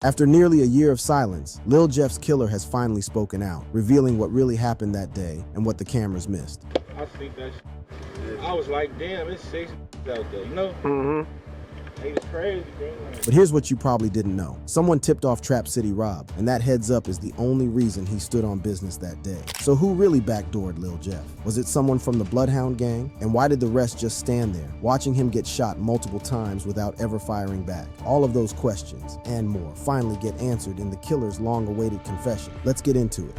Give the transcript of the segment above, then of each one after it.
After nearly a year of silence, Lil Jeff's killer has finally spoken out, revealing what really happened that day and what the cameras missed. I think that I was like, damn, it's 6 out there, you know? He was crazy, bro. But here's what you probably didn't know. Someone tipped off Trap City Rob, and that heads up is the only reason he stood on business that day. So who really backdoored Lil Jeff? Was it someone from the Bloodhound gang? And why did the rest just stand there, watching him get shot multiple times without ever firing back? All of those questions, and more, finally get answered in the killer's long-awaited confession. Let's get into it.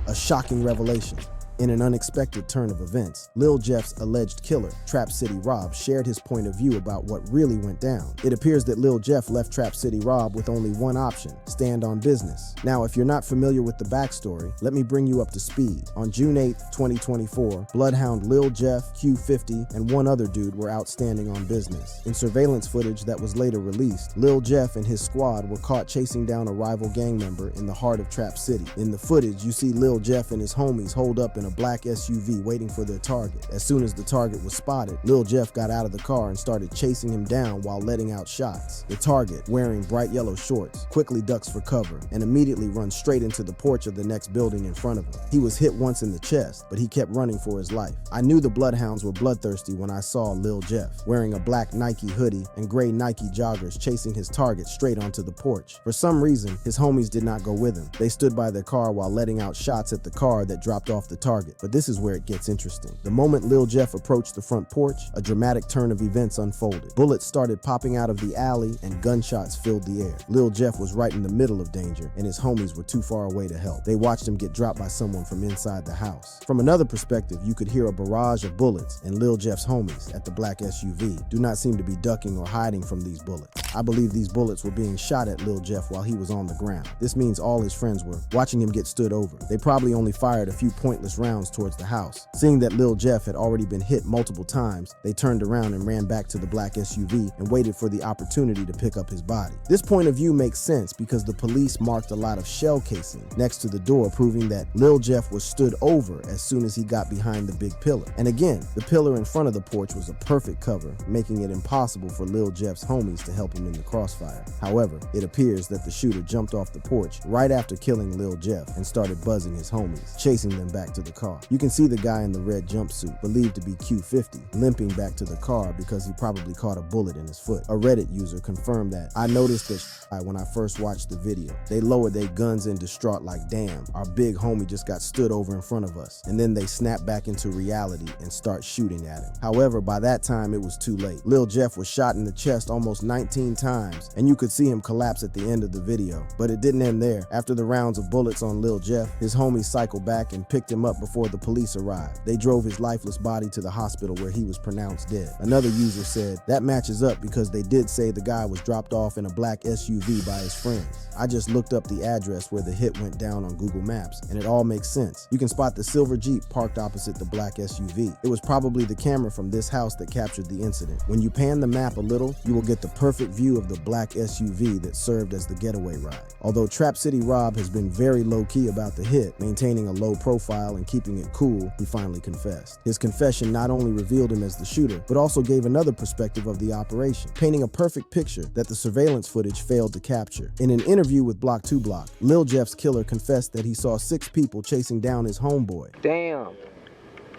A shocking revelation. In an unexpected turn of events, Lil Jeff's alleged killer, Trap City Rob, shared his point of view about what really went down. It appears that Lil Jeff left Trap City Rob with only one option: stand on business. Now, if you're not familiar with the backstory, let me bring you up to speed. On June 8, 2024, Bloodhound Lil Jeff, Q50, and one other dude were out standing on business. In surveillance footage that was later released, Lil Jeff and his squad were caught chasing down a rival gang member in the heart of Trap City. In the footage, you see Lil Jeff and his homies holed up in a black SUV waiting for their target. As soon as the target was spotted, Lil Jeff got out of the car and started chasing him down while letting out shots. The target, wearing bright yellow shorts, quickly ducks for cover and immediately runs straight into the porch of the next building in front of him. He was hit once in the chest, but he kept running for his life. I knew the Bloodhounds were bloodthirsty when I saw Lil Jeff, wearing a black Nike hoodie and gray Nike joggers, chasing his target straight onto the porch. For some reason, his homies did not go with him. They stood by their car while letting out shots at the car that dropped off the target. But this is where it gets interesting. The moment Lil Jeff approached the front porch, a dramatic turn of events unfolded. Bullets started popping out of the alley and gunshots filled the air. Lil Jeff was right in the middle of danger, and his homies were too far away to help. They watched him get dropped by someone from inside the house. From another perspective, you could hear a barrage of bullets, and Lil Jeff's homies at the black SUV do not seem to be ducking or hiding from these bullets. I believe these bullets were being shot at Lil Jeff while he was on the ground. This means all his friends were watching him get stood over. They probably only fired a few pointless rounds towards the house. Seeing that Lil Jeff had already been hit multiple times, they turned around and ran back to the black SUV and waited for the opportunity to pick up his body. This point of view makes sense because the police marked a lot of shell casing next to the door, proving that Lil Jeff was stood over as soon as he got behind the big pillar. And again, the pillar in front of the porch was a perfect cover, making it impossible for Lil Jeff's homies to help him in the crossfire. However, it appears that the shooter jumped off the porch right after killing Lil Jeff and started buzzing his homies, chasing them back to the car. You can see the guy in the red jumpsuit, believed to be Q50, limping back to the car because he probably caught a bullet in his foot. A Reddit user confirmed that, "I noticed this when I first watched the video. They lowered their guns in distraught like, damn, our big homie just got stood over in front of us." And then they snap back into reality and start shooting at him. However, by that time it was too late. Lil Jeff was shot in the chest almost 19 times, and you could see him collapse at the end of the video. But it didn't end there. After the rounds of bullets on Lil Jeff, his homies cycled back and picked him up before the police arrived. They drove his lifeless body to the hospital where he was pronounced dead. Another user said, "That matches up because they did say the guy was dropped off in a black SUV by his friends. I just looked up the address where the hit went down on Google Maps, and it all makes sense. You can spot the silver Jeep parked opposite the black SUV. It was probably the camera from this house that captured the incident. When you pan the map a little, you will get the perfect view of the black SUV that served as the getaway ride." Although Trap City Rob has been very low-key about the hit, maintaining a low profile and keeping it cool, he finally confessed. His confession not only revealed him as the shooter, but also gave another perspective of the operation, painting a perfect picture that the surveillance footage failed to capture. In an interview with Block 2 Block, Lil Jeff's killer confessed that he saw 6 people chasing down his homeboy. Damn.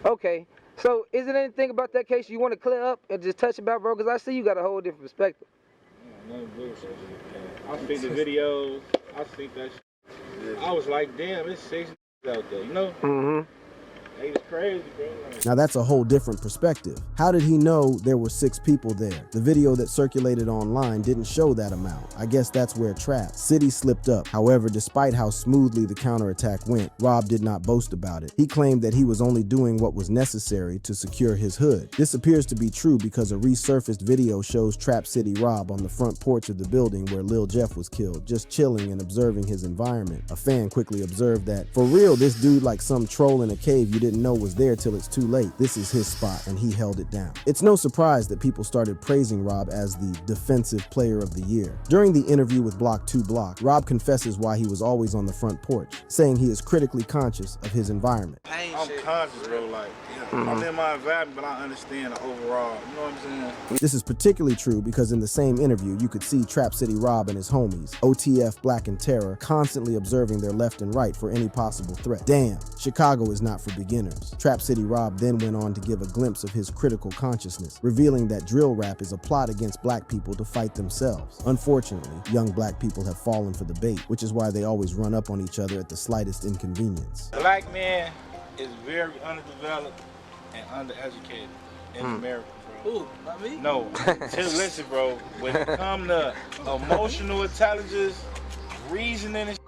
Okay, so is there anything about that case you want to clear up and just touch about, bro? Because I see you got a whole different perspective. I see the videos, I see that shit. I was like, damn, it's 6 out there, you know? He was crazy, bro. Now that's a whole different perspective. How did he know there were 6 people there? The video that circulated online didn't show that amount. I guess that's where Trap City slipped up. However, despite how smoothly the counterattack went, Rob did not boast about it. He claimed that he was only doing what was necessary to secure his hood. This appears to be true because a resurfaced video shows Trap City Rob on the front porch of the building where Lil Jeff was killed, just chilling and observing his environment. A fan quickly observed that, "For real, this dude like some troll in a cave you didn't didn't know was there till it's too late. This is his spot, and he held it down. It's no surprise that people started praising Rob as the defensive player of the year. During the interview with Block 2 Block, Rob confesses why he was always on the front porch, saying he is critically conscious of his environment. I'm conscious, bro. Like, I'm in my environment, but I understand the overall. You know what I'm saying? This is particularly true because in the same interview, you could see Trap City Rob and his homies, OTF, Black and Terror, constantly observing their left and right for any possible threat. Damn, Chicago is not for beginners. Trap City Rob then went on to give a glimpse of his critical consciousness, revealing that drill rap is a plot against black people to fight themselves. Unfortunately, young black people have fallen for the bait, which is why they always run up on each other at the slightest inconvenience. Black man is very underdeveloped and undereducated in America, bro. Ooh, not me? No, just listen, bro. When it comes to emotional intelligence, reasoning and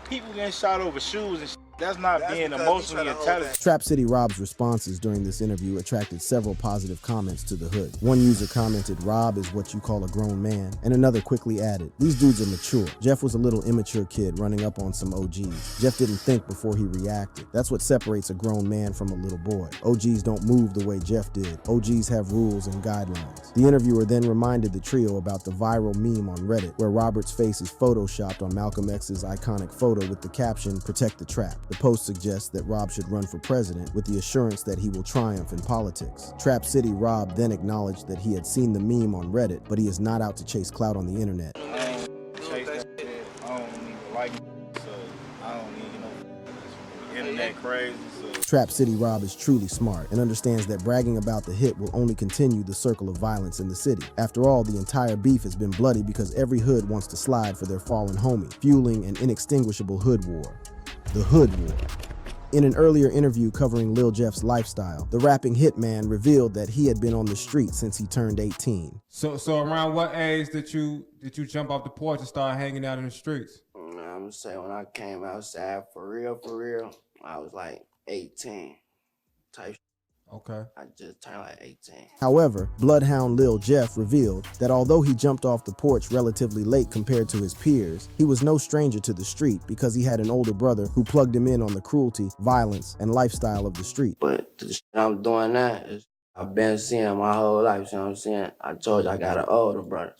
people getting shot over shoes and that's not being emotionally intelligent. Trap City Rob's responses during this interview attracted several positive comments to the hood. One user commented, "Rob is what you call a grown man," and another quickly added, "These dudes are mature. Jeff was a little immature kid running up on some OGs. Jeff didn't think before he reacted. That's what separates a grown man from a little boy. OGs don't move the way Jeff did. OGs have rules and guidelines." The interviewer then reminded the trio about the viral meme on Reddit where Robert's face is photoshopped on Malcolm X's iconic photo with the caption, "Protect the Trap." The post suggests that Rob should run for president with the assurance that he will triumph in politics. Trap City Rob then acknowledged that he had seen the meme on Reddit, but he is not out to chase clout on the internet. I don't chase that shit. I don't even like it, so I don't need internet crazy. So. Trap City Rob is truly smart and understands that bragging about the hit will only continue the circle of violence in the city. After all, the entire beef has been bloody because every hood wants to slide for their fallen homie, fueling an inextinguishable hood war. The Hood War. In an earlier interview covering Lil Jeff's lifestyle, the rapping hitman revealed that he had been on the street since he turned 18. So around what age did you jump off the porch and start hanging out in the streets? I'm gonna say when I came outside for real, I was like 18 type. Okay. I just turned like 18. However, Bloodhound Lil Jeff revealed that although he jumped off the porch relatively late compared to his peers, he was no stranger to the street because he had an older brother who plugged him in on the cruelty, violence, and lifestyle of the street. But the shit I'm doing now is I've been seeing my whole life, you know what I'm saying? I told you I got an older brother.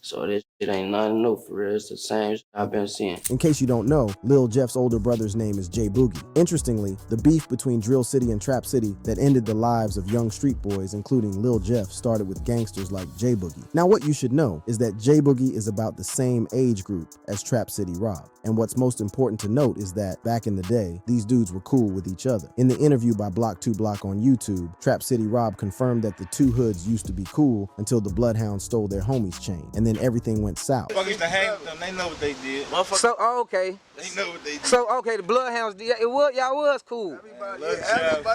So this shit ain't nothing new for real. It's the same shit I've been seeing. In case you don't know, Lil Jeff's older brother's name is J Boogie. Interestingly, the beef between Drill City and Trap City that ended the lives of young street boys, including Lil Jeff, started with gangsters like J Boogie. Now what you should know is that J Boogie is about the same age group as Trap City Rob. And what's most important to note is that, back in the day, these dudes were cool with each other. In the interview by Block 2 Block on YouTube, Trap City Rob confirmed that the two hoods used to be cool until the Bloodhounds stole their homie's chain, and then everything went south. Fuckers to hang with them, they know what they did. So, okay. They know what they did. So, okay, the Bloodhounds, y'all was cool. Everybody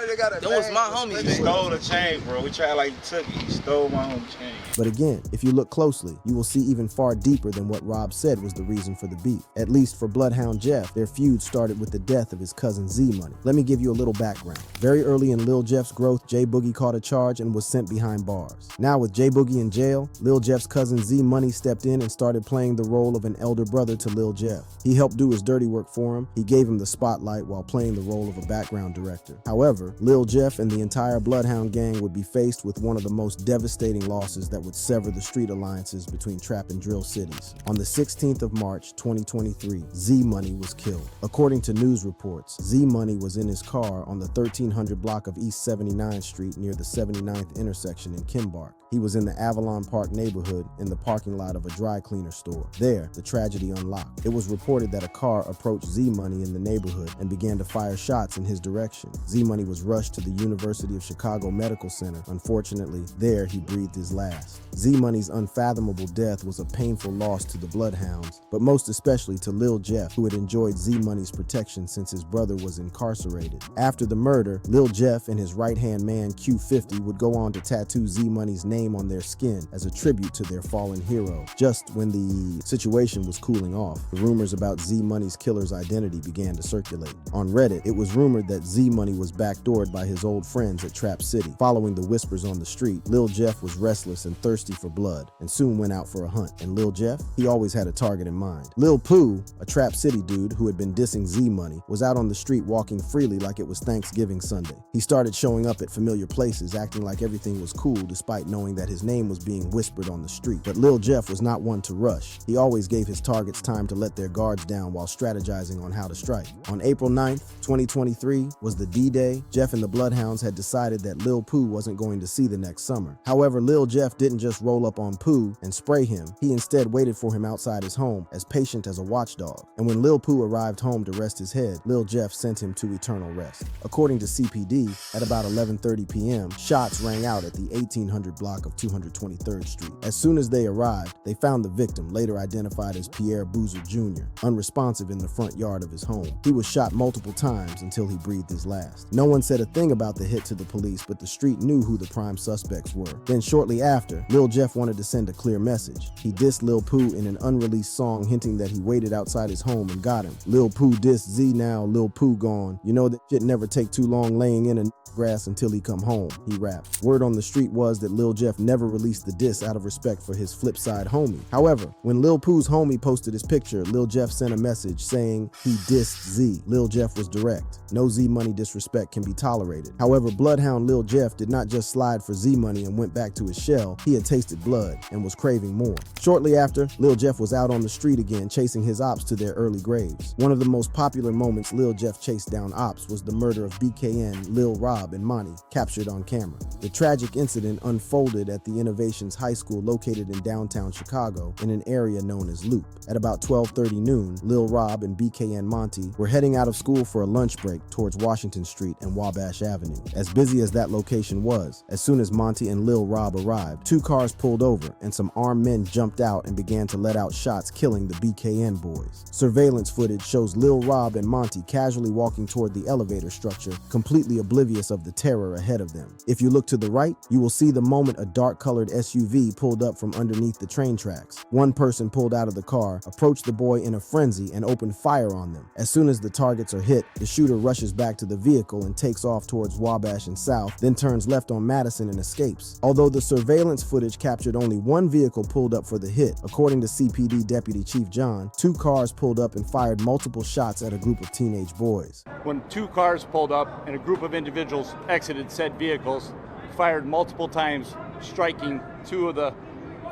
that got a that was my homie. He stole the chain, bro. We tried like he took it. He stole my homie chain. But again, if you look closely, you will see even far deeper than what Rob said was the reason for the beef. At least for Bloodhound Jeff, their feud started with the death of his cousin Z Money. Let me give you a little background. Very early in Lil Jeff's growth, J Boogie caught a charge and was sent behind bars. Now with J Boogie in jail, Lil Jeff's cousin Z Money stepped in and started playing the role of an elder brother to Lil Jeff. He helped do his dirty work for him. He gave him the spotlight while playing the role of a background director. However, Lil Jeff and the entire Bloodhound gang would be faced with one of the most devastating losses that would sever the street alliances between Trap and Drill cities. On the 16th of March, 2023, Z Money was killed. According to news reports, Z Money was in his car on the 1300 block of East 79th Street near the 79th intersection in Kimbark. He was in the Avalon Park neighborhood in the parking lot of a dry cleaner store. There, the tragedy unlocked. It was reported that a car approached Z Money in the neighborhood and began to fire shots in his direction. Z Money was rushed to the University of Chicago Medical Center. Unfortunately, there he breathed his last. Z Money's unfathomable death was a painful loss to the Bloodhounds, but most especially to Lil Jeff, who had enjoyed Z Money's protection since his brother was incarcerated. After the murder, Lil Jeff and his right-hand man Q50 would go on to tattoo Z Money's name name on their skin as a tribute to their fallen hero. Just when the situation was cooling off, the rumors about Z-Money's killer's identity began to circulate. On Reddit, it was rumored that Z-Money was backdoored by his old friends at Trap City. Following the whispers on the street, Lil Jeff was restless and thirsty for blood and soon went out for a hunt. And Lil Jeff? He always had a target in mind. Lil Pooh, a Trap City dude who had been dissing Z-Money, was out on the street walking freely like it was Thanksgiving Sunday. He started showing up at familiar places, acting like everything was cool despite knowing that his name was being whispered on the street. But Lil Jeff was not one to rush. He always gave his targets time to let their guards down while strategizing on how to strike. On April 9th, 2023 was the D-Day. Jeff and the Bloodhounds had decided that Lil Pooh wasn't going to see the next summer. However, Lil Jeff didn't just roll up on Pooh and spray him. He instead waited for him outside his home, as patient as a watchdog. And when Lil Pooh arrived home to rest his head, Lil Jeff sent him to eternal rest. According to CPD, at about 11:30 p.m., shots rang out at the 1800 block of 223rd Street. As soon as they arrived, they found the victim, later identified as Pierre Boozer Jr., unresponsive in the front yard of his home. He was shot multiple times until he breathed his last. No one said a thing about the hit to the police, but the street knew who the prime suspects were. Then shortly after, Lil Jeff wanted to send a clear message. He dissed Lil Pooh in an unreleased song, hinting that he waited outside his home and got him. Lil Pooh dissed Z now, Lil Pooh gone. You know that shit never take too long laying in a grass until he come home, he rapped. Word on the street was that Lil Jeff never released the diss out of respect for his Flipside homie. However, when Lil Pooh's homie posted his picture, Lil Jeff sent a message saying he dissed Z. Lil Jeff was direct. No Z-Money disrespect can be tolerated. However, Bloodhound Lil Jeff did not just slide for Z-Money and went back to his shell. He had tasted blood and was craving more. Shortly after, Lil Jeff was out on the street again, chasing his ops to their early graves. One of the most popular moments Lil Jeff chased down ops was the murder of BKN, Lil Rob, and Monty, captured on camera. The tragic incident unfolded at the Innovations High School located in downtown Chicago in an area known as Loop. At about 12:30 noon, Lil Rob and BKN Monty were heading out of school for a lunch break towards Washington Street and Wabash Avenue. As busy as that location was, as soon as Monty and Lil Rob arrived, two cars pulled over and some armed men jumped out and began to let out shots, killing the BKN boys. Surveillance footage shows Lil Rob and Monty casually walking toward the elevator structure, completely oblivious of the terror ahead of them. If you look to the right, you will see the moment a dark-colored SUV pulled up from underneath the train tracks. One person pulled out of the car, approached the boy in a frenzy, and opened fire on them. As soon as the targets are hit, the shooter rushes back to the vehicle and takes off towards Wabash and South, then turns left on Madison and escapes. Although the surveillance footage captured only one vehicle pulled up for the hit, according to CPD Deputy Chief John, two cars pulled up and fired multiple shots at a group of teenage boys. When two cars pulled up and a group of individuals exited said vehicles, fired multiple times, striking two of the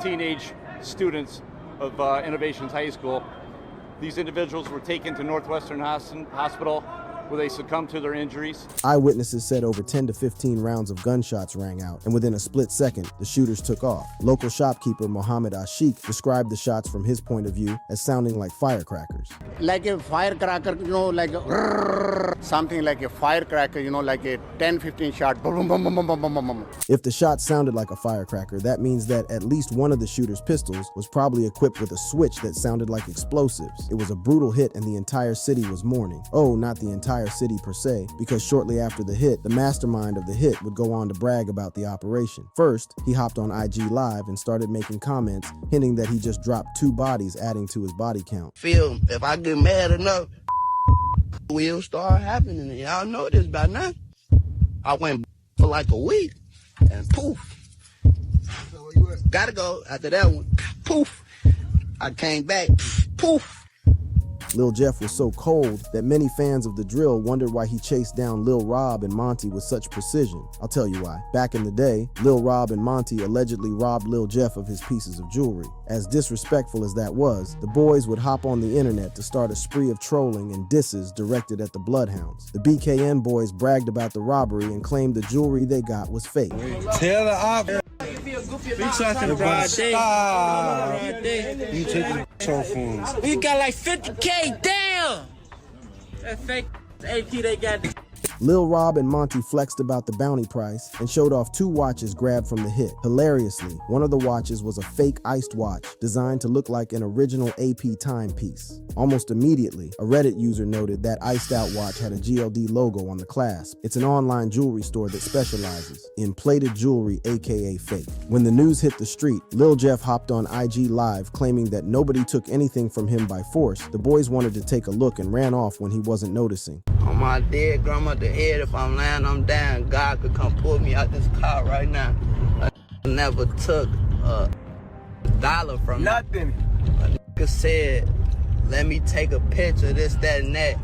teenage students of Innovations High School. These individuals were taken to Northwestern Hospital where they succumbed to their injuries. Eyewitnesses said over 10 to 15 rounds of gunshots rang out, and within a split second, the shooters took off. Local shopkeeper Mohammed Ashik described the shots from his point of view as sounding like firecrackers. Like a firecracker, like something like a firecracker, like a 10-15 shot. Boom, boom, boom, boom, boom, boom, boom. If the shot sounded like a firecracker, that means that at least one of the shooter's pistols was probably equipped with a switch that sounded like explosives. It was a brutal hit and the entire city was mourning. Oh, not the entire city per se, because shortly after the hit, the mastermind of the hit would go on to brag about the operation. First, he hopped on IG Live and started making comments hinting that he just dropped 2 bodies, adding to his body count. Feel if I get mad enough, will start happening. Y'all know this by now. I went for like a week and poof. Gotta go after that one. Poof. I came back. Poof. Lil Jeff was so cold that many fans of the drill wondered why he chased down Lil Rob and Monty with such precision. I'll tell you why. Back in the day, Lil Rob and Monty allegedly robbed Lil Jeff of his pieces of jewelry. As disrespectful as that was, the boys would hop on the internet to start a spree of trolling and disses directed at the Bloodhounds. The BKN boys bragged about the robbery and claimed the jewelry they got was fake. Tell the op. You taking We got like 50K down. That fake AP they got. Lil Rob and Monty flexed about the bounty price and showed off 2 watches grabbed from the hit. Hilariously, one of the watches was a fake iced watch designed to look like an original AP timepiece. Almost immediately, a Reddit user noted that iced out watch had a GLD logo on the clasp. It's an online jewelry store that specializes in plated jewelry, aka fake. When the news hit the street, Lil Jeff hopped on IG Live claiming that nobody took anything from him by force. The boys wanted to take a look and ran off when he wasn't noticing. On my dead grandmother's head, if I'm lying, I'm down. God could come pull me out this car right now. I never took a dollar from nothing. A nigga said, let me take a picture, this, that, and that.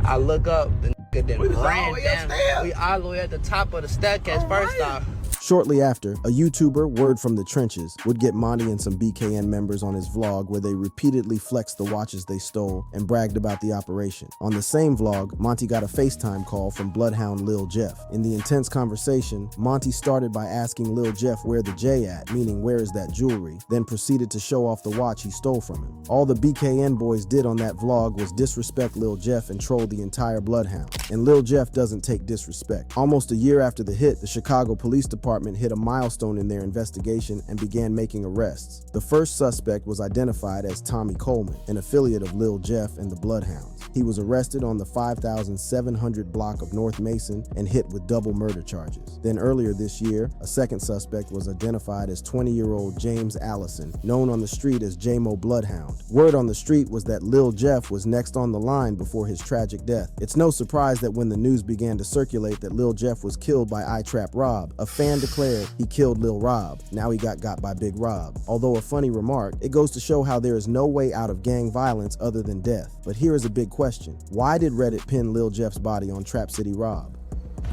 I look up, the nigga then ran down. We all the way at the top of the staircase first off. Shortly after, a YouTuber, Word from the Trenches, would get Monty and some BKN members on his vlog where they repeatedly flexed the watches they stole and bragged about the operation. On the same vlog, Monty got a FaceTime call from Bloodhound Lil Jeff. In the intense conversation, Monty started by asking Lil Jeff where the J at, meaning where is that jewelry, then proceeded to show off the watch he stole from him. All the BKN boys did on that vlog was disrespect Lil Jeff and troll the entire Bloodhound. And Lil Jeff doesn't take disrespect. Almost a year after the hit, the Chicago Police Department hit a milestone in their investigation and began making arrests. The first suspect was identified as Tommy Coleman, an affiliate of Lil Jeff and the Bloodhounds. He was arrested on the 5700 block of North Mason and hit with double murder charges. Then earlier this year, a second suspect was identified as 20-year-old James Allison, known on the street as J-Mo Bloodhound. Word on the street was that Lil Jeff was next on the line before his tragic death. It's no surprise that when the news began to circulate that Lil Jeff was killed by I-Trap Rob, a fan declared he killed Lil Rob. Now he got by Big Rob. Although a funny remark, it goes to show how there is no way out of gang violence other than death. But here is a big question. Why did Reddit pin Lil Jeff's body on Trap City Rob?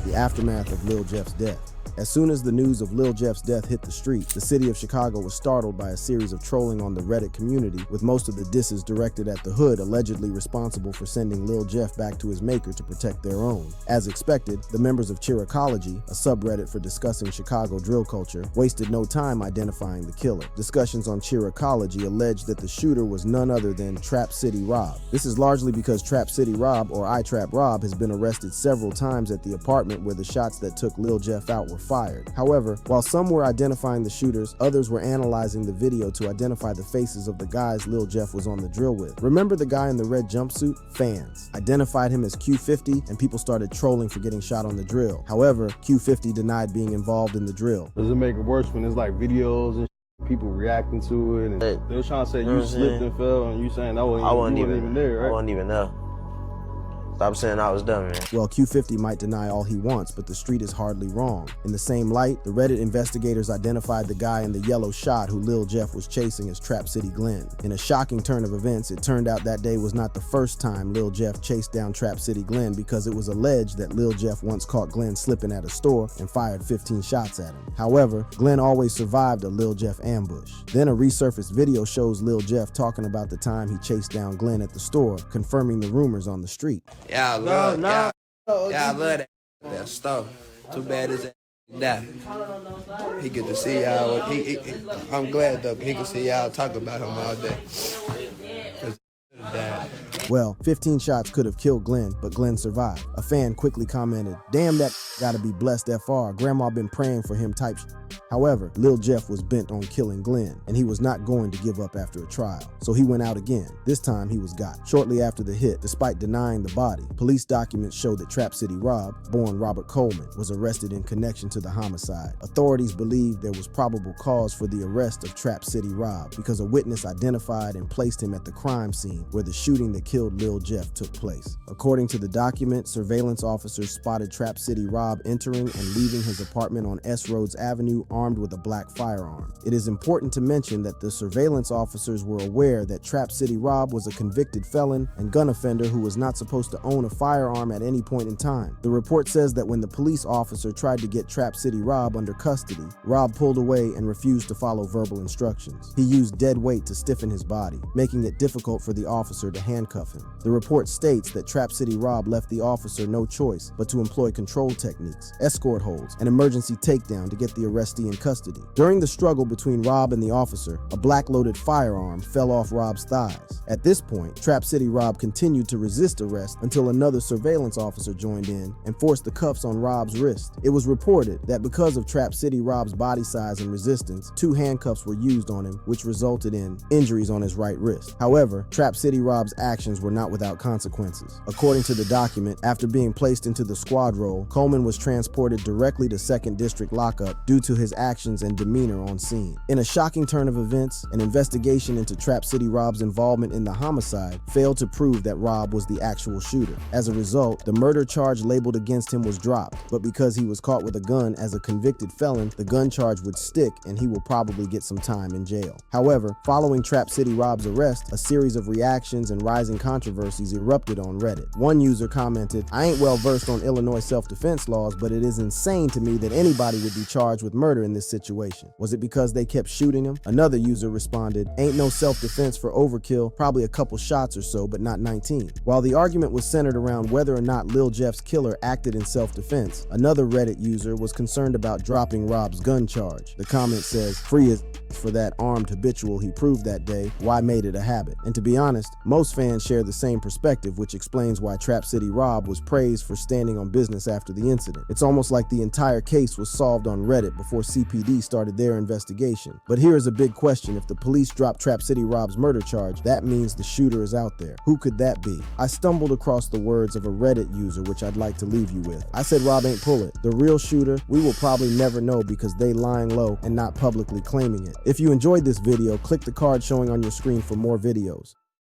The aftermath of Lil Jeff's death. As soon as the news of Lil Jeff's death hit the street, the city of Chicago was startled by a series of trolling on the Reddit community, with most of the disses directed at the hood allegedly responsible for sending Lil Jeff back to his maker to protect their own. As expected, the members of Cheericology, a subreddit for discussing Chicago drill culture, wasted no time identifying the killer. Discussions on Cheericology alleged that the shooter was none other than Trap City Rob. This is largely because Trap City Rob, or I-Trap Rob, has been arrested several times at the apartment where the shots that took Lil Jeff out were fired. However, while some were identifying the shooters, others were analyzing the video to identify the faces of the guys Lil Jeff was on the drill with. Remember the guy in the red jumpsuit? Fans identified him as Q50, and people started trolling for getting shot on the drill. However, Q50 denied being involved in the drill. Does it make it worse when there's like videos and people reacting to it? And they were trying to say you slipped and fell, and you saying I wasn't even there, right? I wasn't even there. Stop saying I was dumb, man. Well, Q50 might deny all he wants, but the street is hardly wrong. In the same light, the Reddit investigators identified the guy in the yellow shot who Lil Jeff was chasing as Trap City Glenn. In a shocking turn of events, it turned out that day was not the first time Lil Jeff chased down Trap City Glenn, because it was alleged that Lil Jeff once caught Glenn slipping at a store and fired 15 shots at him. However, Glenn always survived a Lil Jeff ambush. Then a resurfaced video shows Lil Jeff talking about the time he chased down Glenn at the store, confirming the rumors on the street. Yeah, I love that stuff. Too bad it's that. He get to see y'all. I'm glad though he can see y'all talk about him all day. Well, 15 shots could have killed Glenn, but Glenn survived. A fan quickly commented, "Damn, that gotta be blessed FR. Grandma been praying for him type shit." However, Lil Jeff was bent on killing Glenn, and he was not going to give up after a trial. So he went out again. This time he was got. Shortly after the hit, despite denying the body, police documents show that Trap City Rob, born Robert Coleman, was arrested in connection to the homicide. Authorities believe there was probable cause for the arrest of Trap City Rob because a witness identified and placed him at the crime scene where the shooting that killed Lil Jeff took place. According to the document, surveillance officers spotted Trap City Rob entering and leaving his apartment on S. Rhodes Avenue armed with a black firearm. It is important to mention that the surveillance officers were aware that Trap City Rob was a convicted felon and gun offender who was not supposed to own a firearm at any point in time. The report says that when the police officer tried to get Trap City Rob under custody, Rob pulled away and refused to follow verbal instructions. He used dead weight to stiffen his body, making it difficult for the officer to handcuff off him. The report states that Trap City Rob left the officer no choice but to employ control techniques, escort holds, and emergency takedown to get the arrestee in custody. During the struggle between Rob and the officer, a black-loaded firearm fell off Rob's thighs. At this point, Trap City Rob continued to resist arrest until another surveillance officer joined in and forced the cuffs on Rob's wrist. It was reported that because of Trap City Rob's body size and resistance, 2 handcuffs were used on him, which resulted in injuries on his right wrist. However, Trap City Rob's actions were not without consequences. According to the document, after being placed into the squad role, Coleman was transported directly to 2nd District lockup due to his actions and demeanor on scene. In a shocking turn of events, an investigation into Trap City Rob's involvement in the homicide failed to prove that Rob was the actual shooter. As a result, the murder charge labeled against him was dropped, but because he was caught with a gun as a convicted felon, the gun charge would stick and he will probably get some time in jail. However, following Trap City Rob's arrest, a series of reactions and rising controversies erupted on Reddit. One user commented, "I ain't well versed on Illinois self-defense laws, but it is insane to me that anybody would be charged with murder in this situation. Was it because they kept shooting him?" Another user responded, "Ain't no self-defense for overkill, probably a couple shots or so, but not 19. While the argument was centered around whether or not Lil Jeff's killer acted in self-defense, another Reddit user was concerned about dropping Rob's gun charge. The comment says, "Free as for that armed habitual he proved that day, why made it a habit?" And to be honest, most fans share the same perspective, which explains why Trap City Rob was praised for standing on business after the incident. It's almost like the entire case was solved on Reddit before CPD started their investigation. But here is a big question: if the police drop Trap City Rob's murder charge, that means the shooter is out there. Who could that be? I stumbled across the words of a Reddit user, which I'd like to leave you with. I said Rob ain't pull it. The real shooter, we will probably never know because they lying low and not publicly claiming it. If you enjoyed this video, click the card showing on your screen for more videos.